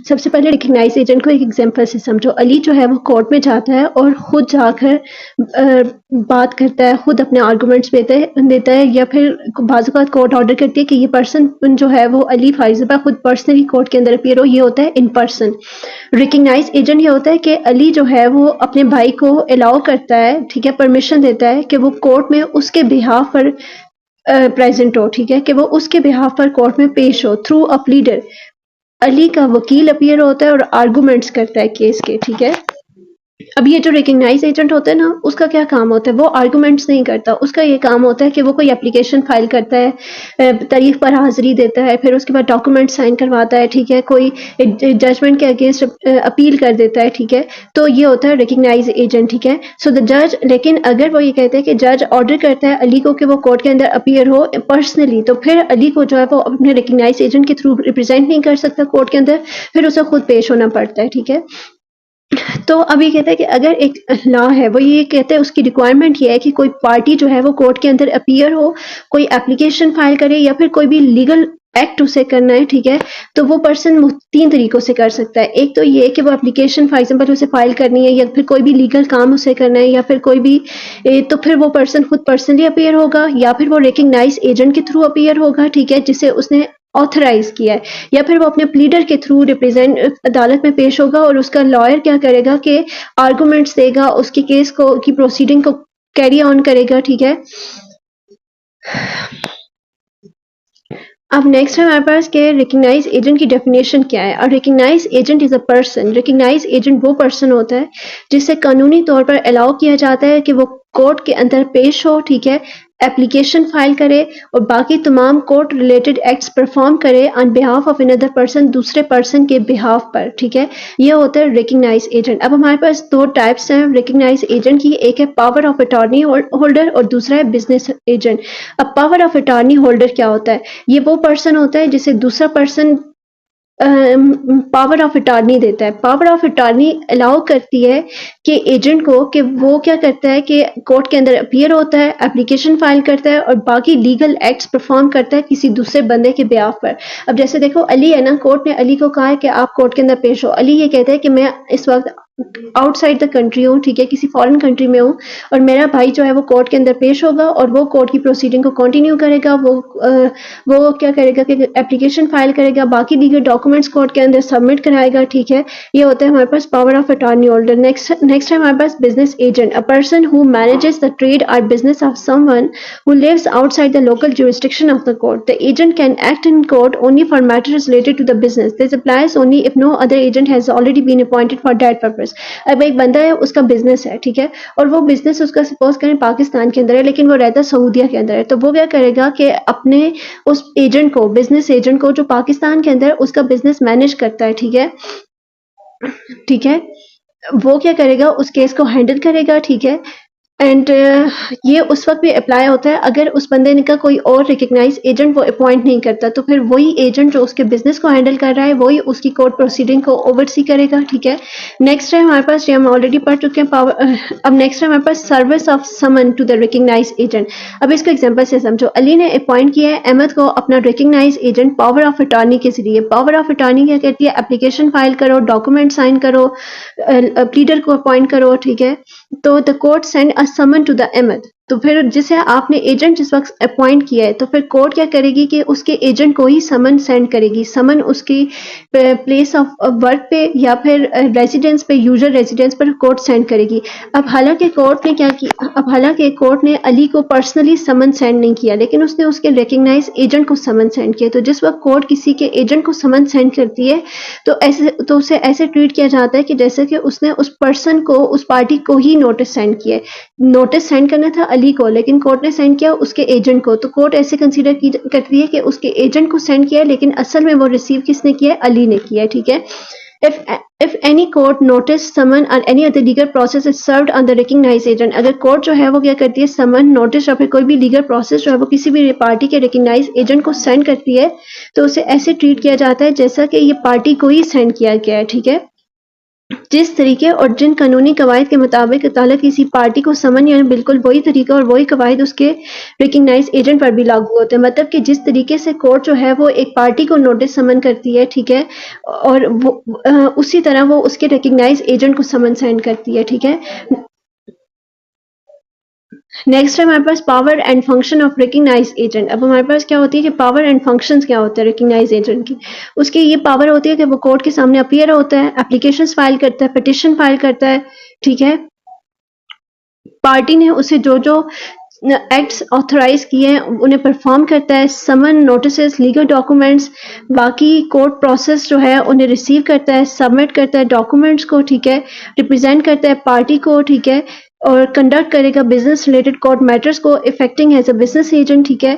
سب سے پہلے recognise agent کو ایک ایگزامپل سے سمجھو. علی جو ہے وہ کورٹ میں جاتا ہے اور خود جا کر بات کرتا ہے, خود اپنے آرگومنٹس دیتا ہے, یا پھر بعض اوقات کورٹ آرڈر کرتی ہے کہ یہ پرسن جو ہے وہ علی فائزہ خود پرسنلی کورٹ کے اندر اپیئر ہو. یہ ہوتا ہے ان پرسن. ریکگنائز ایجنٹ یہ ہوتا ہے کہ علی جو ہے وہ اپنے بھائی کو الاؤ کرتا ہے, ٹھیک ہے, پرمیشن دیتا ہے کہ وہ کورٹ میں اس کے بہاف پر پریزنٹ ہو, ٹھیک ہے, کہ وہ اس کے بہاف پر کورٹ میں پیش ہو تھرو اے پلیڈر. علی کا وکیل اپیئر ہوتا ہے اور آرگومنٹس کرتا ہے کیس کے, ٹھیک ہے. اب یہ جو ریکگنائز ایجنٹ ہوتا ہے نا, اس کا کیا کام ہوتا ہے؟ وہ آرگومنٹس نہیں کرتا. اس کا یہ کام ہوتا ہے کہ وہ کوئی اپلیکیشن فائل کرتا ہے, تاریخ پر حاضری دیتا ہے, پھر اس کے بعد ڈاکومنٹ سائن کرواتا ہے, ٹھیک ہے, کوئی ججمنٹ کے اگینسٹ اپیل کر دیتا ہے, ٹھیک ہے. تو یہ ہوتا ہے ریکگنائز ایجنٹ, ٹھیک ہے. سو دا جج, لیکن اگر وہ یہ کہتے ہیں کہ جج آرڈر کرتا ہے علی کو کہ وہ کورٹ کے اندر اپیئر ہو پرسنلی, تو پھر علی کو جو ہے وہ اپنے ریکگنائز ایجنٹ کے تھرو ریپرزینٹ نہیں کر سکتا کورٹ کے اندر, پھر اسے خود پیش ہونا پڑتا ہے, ٹھیک ہے. تو اب یہ کہتے ہیں کہ اگر ایک لا ہے, وہ یہ کہتے ہیں اس کی ریکوائرمنٹ یہ ہے کہ کوئی پارٹی جو ہے وہ کورٹ کے اندر اپیئر ہو, کوئی اپلیکیشن فائل کرے یا پھر کوئی بھی لیگل ایکٹ اسے کرنا ہے, ٹھیک ہے. تو وہ پرسن 3 طریقوں سے کر سکتا ہے. ایک تو یہ کہ وہ اپلیکیشن فار ایگزامپل اسے فائل کرنی ہے, یا پھر کوئی بھی لیگل کام اسے کرنا ہے, یا پھر کوئی بھی تو پھر وہ پرسن خود پرسنلی اپیئر ہوگا, یا پھر وہ ریکگنائز ایجنٹ کے تھرو اپیئر ہوگا, ٹھیک ہے, جسے اس نے آتھرائز کیا ہے, یا پھر وہ اپنے پلیڈر کے تھرو عدالت میں پیش ہوگا اور اس کا لائر کیا کرے گا کہ آرگومنٹس دے گا, اس کے کیس کو کی پروسیڈنگ کو کیری آن کرے گا, ٹھیک ہے. اب نیکسٹ ہے ہمارے پاس کہ ریکگنائز ایجنٹ کی ڈیفینیشن کیا ہے. اور recognise agent is a person. Recognise agent وہ پرسن ہوتا ہے جسے قانونی طور پر الاؤ کیا جاتا ہے کہ وہ کورٹ کے اندر پیش ہو, ٹھیک ہے, اپلیکیشن فائل کرے اور باقی تمام کورٹ ریلیٹڈ ایکٹس پرفارم کرے آن بہاف آف اندر پرسن, دوسرے پرسن کے بہاف پر, ٹھیک ہے. یہ ہوتا ہے ریکگنائز ایجنٹ. اب ہمارے پاس 2 ٹائپس ہیں ریکگنائز ایجنٹ کی. ایک ہے پاور آف اٹارنی ہولڈر اور دوسرا ہے بزنس ایجنٹ. اب پاور آف اٹارنی ہولڈر کیا ہوتا ہے؟ یہ وہ پرسن ہوتا ہے جسے دوسرا پرسن پاور آف اٹارنی دیتا ہے. پاور آف اٹارنی الاؤ کرتی ہے کہ ایجنٹ کو کہ وہ کیا کرتا ہے کہ کورٹ کے اندر اپیئر ہوتا ہے, اپلیکیشن فائل کرتا ہے اور باقی لیگل ایکٹس پرفارم کرتا ہے کسی دوسرے بندے کے بیاف پر. اب جیسے دیکھو علی ہے نا, کورٹ نے علی کو کہا ہے کہ آپ کورٹ کے اندر پیش ہو. علی یہ کہتا ہے کہ میں اس وقت آؤٹ سائڈ دا کنٹری ہوں, ٹھیک ہے, کسی فارن کنٹری میں ہوں, اور میرا بھائی جو ہے وہ کورٹ کے اندر پیش ہوگا اور وہ کورٹ کی پروسیڈنگ کو کنٹینیو کرے گا. وہ کیا کرے گا کہ اپلیکیشن فائل کرے گا, باقی دیگر ڈاکومنٹس کورٹ کے اندر سبمٹ کرائے گا, ٹھیک ہے. یہ ہوتا ہے ہمارے پاس power of attorney holder. Next ہے ہمارے پاس business agent. A person who manages the trade اور business of someone who lives outside the local jurisdiction of the court. The agent can act in court only for matters related to the business. This applies only if no other agent has already been appointed for that purpose. اب ایک بندہ ہے, اس کا business ہے, ٹھیک ہے, اور وہ بزنس اس کا سپوز کریں پاکستان کے اندر ہے, لیکن وہ رہتا سعودیہ کے اندر ہے. تو وہ کیا کرے گا کہ اپنے اس ایجنٹ کو, بزنس ایجنٹ کو جو پاکستان کے اندر اس کا بزنس مینیج کرتا ہے, ٹھیک ہے, ٹھیک ہے, وہ کیا کرے گا, اس کیس کو ہینڈل کرے گا, ٹھیک ہے. اینڈ یہ اس وقت بھی اپلائی ہوتا ہے اگر اس بندے کا کوئی اور ریکگنائز ایجنٹ وہ اپوائنٹ نہیں کرتا, تو پھر وہی ایجنٹ جو اس کے بزنس کو ہینڈل کر رہا ہے وہی اس کی کورٹ پروسیڈنگ کو اوور سی کرے گا, ٹھیک ہے. نیکسٹ ہے ہمارے پاس, یہ ہم آلریڈی پڑھ چکے ہیں پاور. اب نیکسٹ ہے ہمارے پاس سروس آف سمن ٹو دا ریکگنائز ایجنٹ. اب اس کو ایگزامپل سے سمجھو. علی نے اپوائنٹ کیا ہے احمد کو اپنا recognise agent power of attorney کے ذریعے. پاور آف اٹارنی کیا کہتی ہے؟ اپلیکیشن فائل کرو, ڈاکومنٹ سائن کرو, پلیڈر کو اپوائنٹ کرو, ٹھیک ہے. تو دا کورٹ سینڈ ا سمن ٹو دا احمد. تو پھر جسے آپ نے ایجنٹ جس وقت اپوائنٹ کیا ہے, تو پھر کورٹ کیا کرے گی کہ اس کے ایجنٹ کو ہی سمن سینڈ کرے گی. سمن اس کی پلیس آف ورک پہ یا پھر ریزیڈنس پہ, یوزر ریزیڈنس پر کورٹ سینڈ کرے گی. اب حالانکہ کورٹ نے علی کو پرسنلی سمن سینڈ نہیں کیا, لیکن اس نے اس کے ریکگنائز ایجنٹ کو سمن سینڈ کیا. تو جس وقت کورٹ کسی کے ایجنٹ کو سمن سینڈ کرتی ہے تو اسے ایسے ٹریٹ کیا جاتا ہے کہ جیسے کہ اس نے اس پرسن کو, اس پارٹی کو ہی نوٹس سینڈ کیا ہے. نوٹس سینڈ کرنا تھا علی کو, لیکن کورٹ نے سینڈ کیا اس کے ایجنٹ کو. تو کورٹ ایسے کنسیڈر کرتی ہے کہ اس کے ایجنٹ کو سینڈ کیا ہے, لیکن اصل میں وہ ریسیو کس نے کیا ہے؟ علی نے کیا ہے, ٹھیک ہے. If any court notice summon or any other legal process is served on the recognized agent, اگر کورٹ جو ہے وہ کیا کرتی ہے سمن, نوٹس یا پھر کوئی بھی لیگل پروسیس جو ہے وہ کسی بھی پارٹی کے ریکگنائز ایجنٹ کو سینڈ کرتی ہے, تو اسے ایسے ٹریٹ کیا جاتا ہے جیسا کہ یہ پارٹی کو ہی سینڈ کیا گیا ہے, ٹھیک ہے. جس طریقے اور جن قانونی قواعد کے مطابق عدالت کسی پارٹی کو سمن، یعنی بالکل وہی طریقہ اور وہی قواعد اس کے ریکگنائز ایجنٹ پر بھی لاگو ہوتے ہیں. مطلب کہ جس طریقے سے کورٹ جو ہے وہ ایک پارٹی کو نوٹس سمن کرتی ہے، ٹھیک ہے، اور اسی طرح وہ اس کے ریکگنائز ایجنٹ کو سمن سینڈ کرتی ہے، ٹھیک ہے. نیکسٹ ہے ہمارے پاس power and function of recognise agent. اب ہمارے پاس کیا ہوتی ہے کہ پاور اینڈ فنکشنز کیا ہوتے ہیں ریکگنائز ایجنٹ کی. اس کی یہ پاور ہوتی ہے کہ وہ کورٹ کے سامنے اپیئر ہوتا ہے، اپلیکیشنز فائل کرتا ہے، پٹیشن فائل کرتا ہے، ٹھیک ہے. پارٹی نے اسے جو ایکٹس آتھورائز کیے ہیں انہیں پرفارم کرتا ہے، سمن، نوٹسز، لیگل ڈاکومنٹس، باقی کورٹ پروسیس جو ہے انہیں ریسیو کرتا ہے، سبمٹ کرتا ہے ڈاکومنٹس کو، ٹھیک ہے، ریپرزینٹ کرتا ہے پارٹی کو، ٹھیک ہے، اور کنڈکٹ کرے گا بزنس ریلیٹڈ کورٹ میٹرز کو affecting as a business agent, ٹھیک ہے.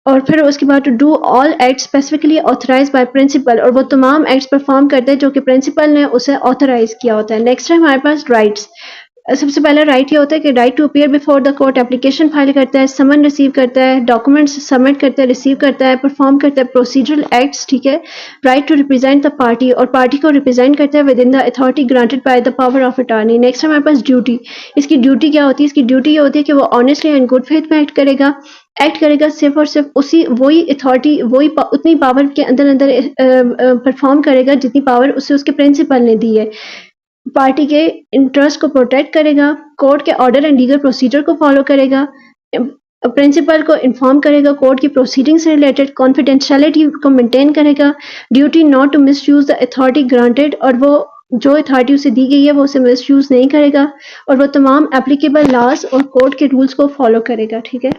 اور پھر اس کے بعد to do all act specifically authorise by principal, اور وہ تمام ایکٹس پرفارم کرتے ہیں جو کہ پرنسپل نے اسے آتھورائز کیا ہوتا ہے. نیکسٹ ہے ہمارے پاس رائٹس. سب سے پہلا رائٹ یہ ہوتا ہے کہ right to appear before the court, application file کرتا ہے، سمن ریسیو کرتا ہے، ڈاکومنٹس سبمٹ کرتا ہے، ریسیو کرتا ہے، پرفارم کرتا ہے پروسیجرل ایکٹس، ٹھیک ہے. Right to represent the party, اور پارٹی کو ریپرزینٹ کرتا ہے within the authority granted by the power of attorney. Next ہمارے پاس ڈیوٹی. اس کی ڈیوٹی کیا ہوتی ہے؟ اس کی ڈیوٹی یہ ہوتی ہے کہ وہ آنیسٹلی اینڈ گڈ فیتھ میں ایکٹ کرے گا صرف اور صرف وہی اتھارٹی، وہی اتنی پاور کے اندر پرفارم کرے گا جتنی پاور اسے اس کے پرنسپل نے دی ہے. پارٹی کے انٹرسٹ کو پروٹیکٹ کرے گا، کورٹ کے آرڈر اینڈ لیگل پروسیجر کو فالو کرے گا، پرنسپل کو انفارم کرے گا کورٹ کی پروسیڈنگ سے ریلیٹڈ، کانفیڈینشیلٹی کو مینٹین کرے گا، duty not to misuse the authority granted, اور وہ جو اتھارٹی اسے دی گئی ہے وہ اسے مس یوز نہیں کرے گا، اور وہ تمام اپلیکیبل لاز اور کورٹ کے رولز کو فالو کرے گا، ٹھیک ہے.